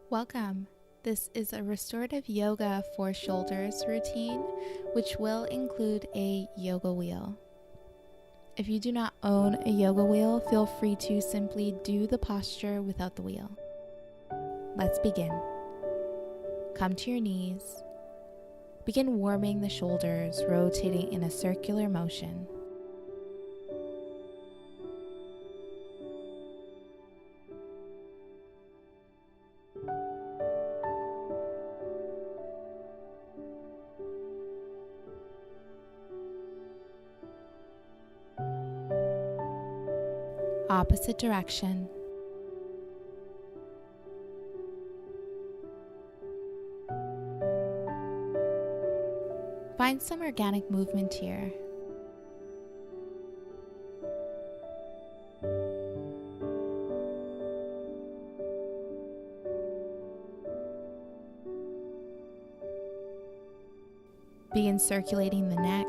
Welcome. This is a restorative yoga for shoulders routine, which will include a yoga wheel. If you do not own a yoga wheel, feel free to simply do the posture without the wheel. Let's begin. Come to your knees. Begin warming the shoulders, rotating in a circular motion. Opposite direction. Find some organic movement here. Begin circulating the neck.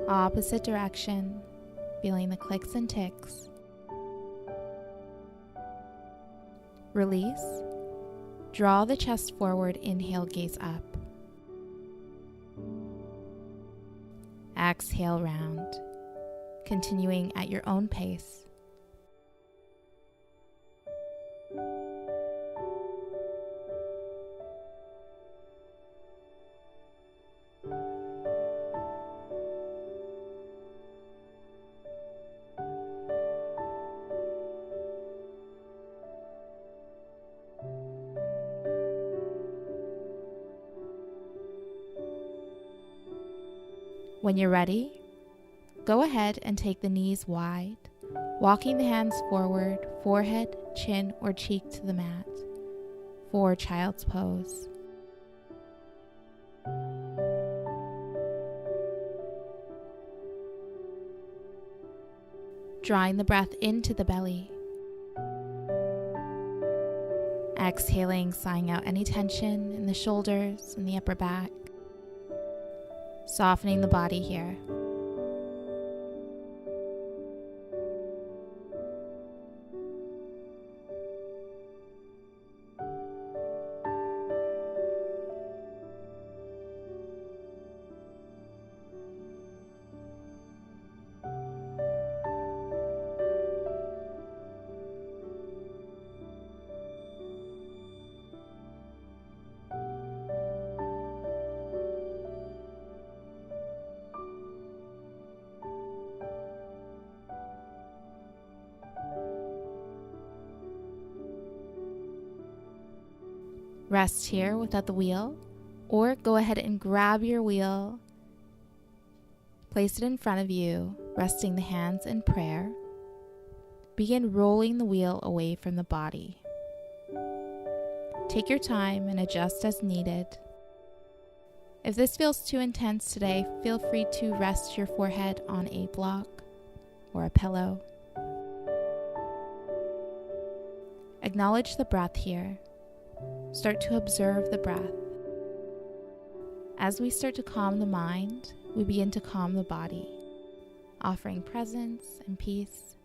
Opposite direction, feeling the clicks and ticks. Release. Draw the chest forward, inhale, gaze up. Exhale, round, continuing at your own pace. When you're ready, go ahead and take the knees wide, walking the hands forward, forehead, chin, or cheek to the mat for child's pose. Drawing the breath into the belly. Exhaling, sighing out any tension in the shoulders and the upper back. Softening the body here. Rest here without the wheel, or go ahead and grab your wheel, place it in front of you, resting the hands in prayer. Begin rolling the wheel away from the body. Take your time and adjust as needed. If this feels too intense today, feel free to rest your forehead on a block or a pillow. Acknowledge the breath here. Start to observe the breath. As we start to calm the mind, we begin to calm the body, offering presence and peace.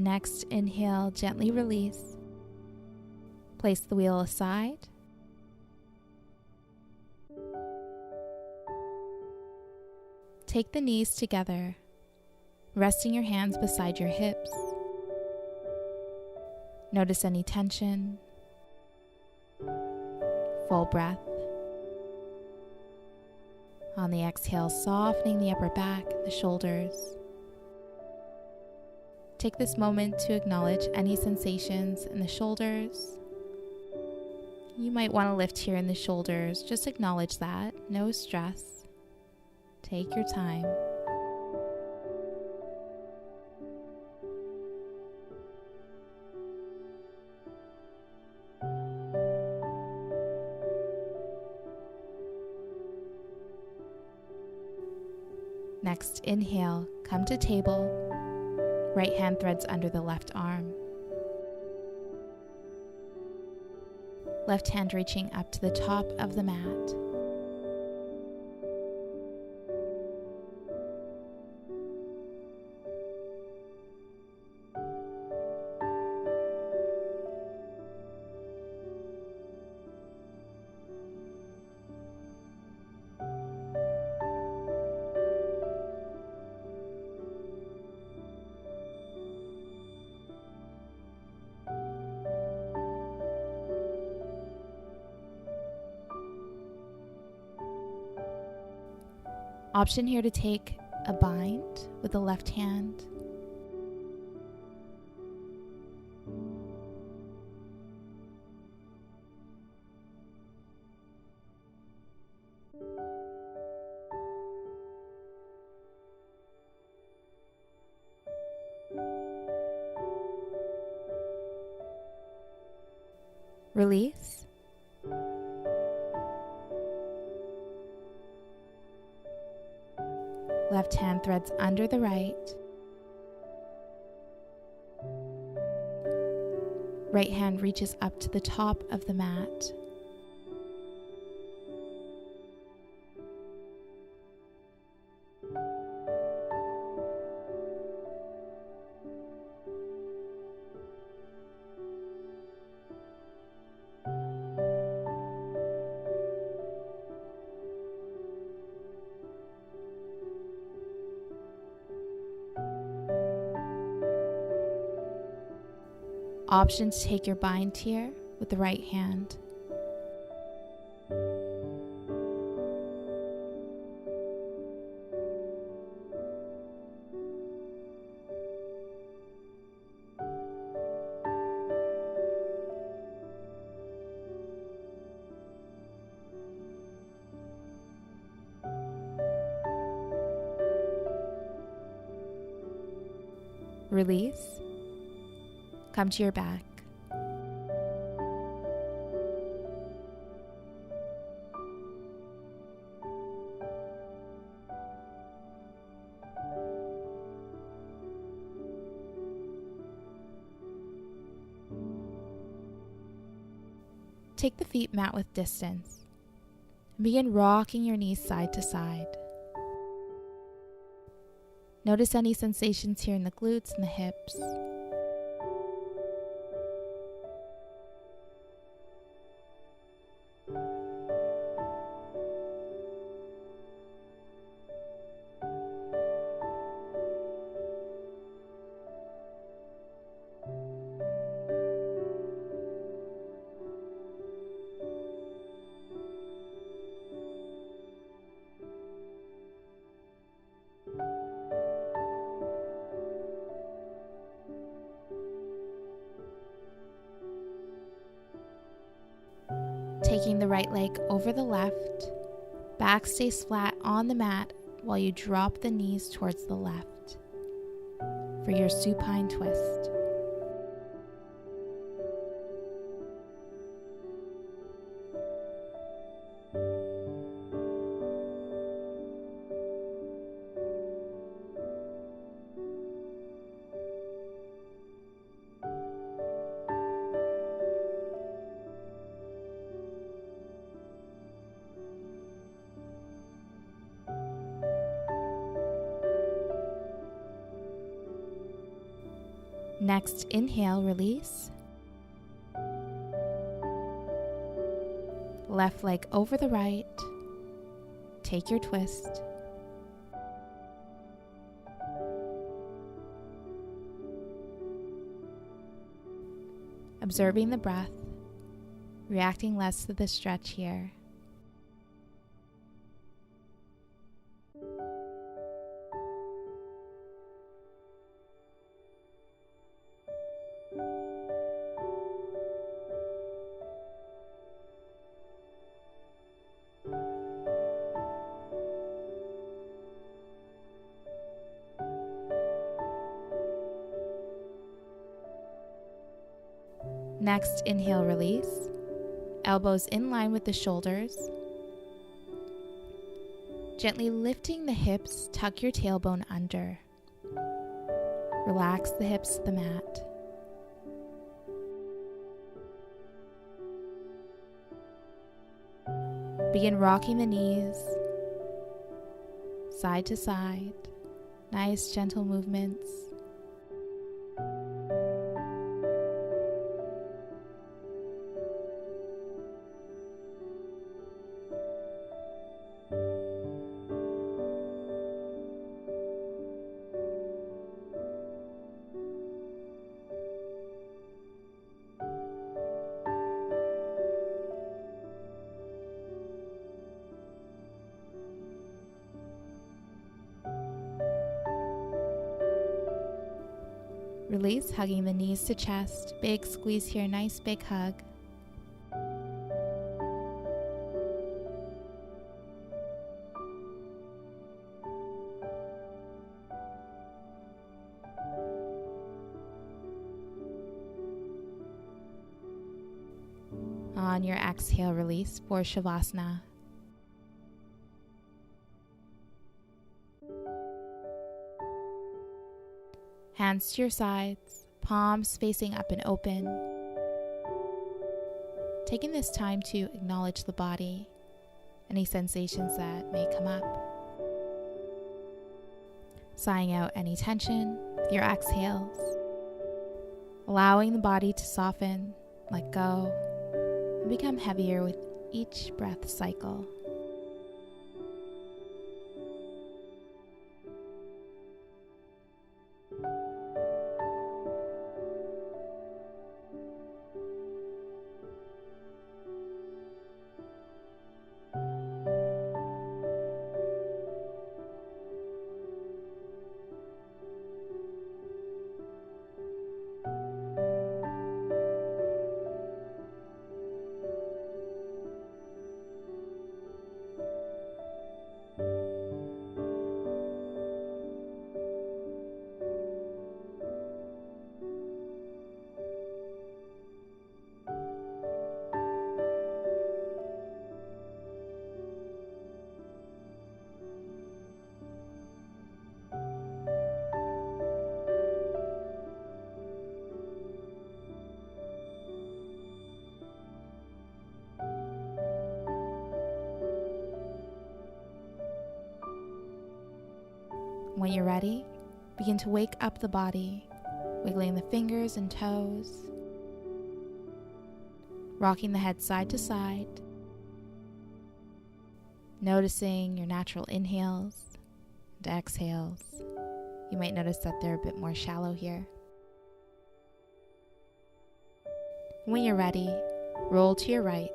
Next, inhale, gently release. Place the wheel aside. Take the knees together, resting your hands beside your hips. Notice any tension. Full breath. On the exhale, softening the upper back, the shoulders. Take this moment to acknowledge any sensations in the shoulders. You might want to lift here in the shoulders. Just acknowledge that. No stress. Take your time. Next, inhale, come to table. Right hand threads under the left arm. Left hand reaching up to the top of the mat. Option here to take a bind with the left hand. Release. Left hand threads under the right. Right hand reaches up to the top of the mat. Option to take your bind here with the right hand. Release. Come to your back. Take the feet mat width distance and begin rocking your knees side to side. Notice any sensations here in the glutes and the hips. Taking the right leg over the left, back stays flat on the mat while you drop the knees towards the left for your supine twist. Next, inhale, release. Left leg over the right. Take your twist. Observing the breath, reacting less to the stretch here. Next, inhale, release. Elbows in line with the shoulders. Gently lifting the hips, tuck your tailbone under. Relax the hips to the mat. Begin rocking the knees, side to side. Nice, gentle movements. Release, hugging the knees to chest. Big squeeze here, nice big hug. On your exhale, release for Shavasana. Hands to your sides, palms facing up and open. Taking this time to acknowledge the body, any sensations that may come up. Sighing out any tension with your exhales. Allowing the body to soften, let go, and become heavier with each breath cycle. When you're ready, begin to wake up the body, wiggling the fingers and toes, rocking the head side to side, noticing your natural inhales and exhales. You might notice that they're a bit more shallow here. When you're ready, roll to your right.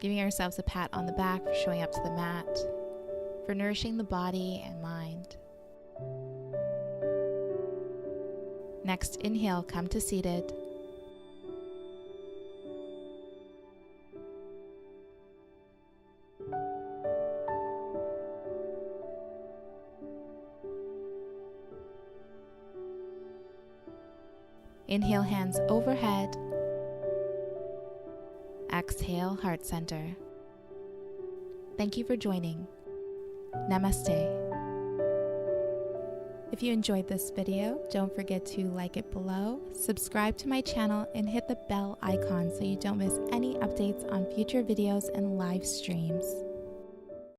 Giving ourselves a pat on the back for showing up to the mat, for nourishing the body and mind. Next, inhale, come to seated. Inhale, hands overhead. Exhale, heart center. Thank you for joining. Namaste. If you enjoyed this video, don't forget to like it below, subscribe to my channel, and hit the bell icon so you don't miss any updates on future videos and live streams.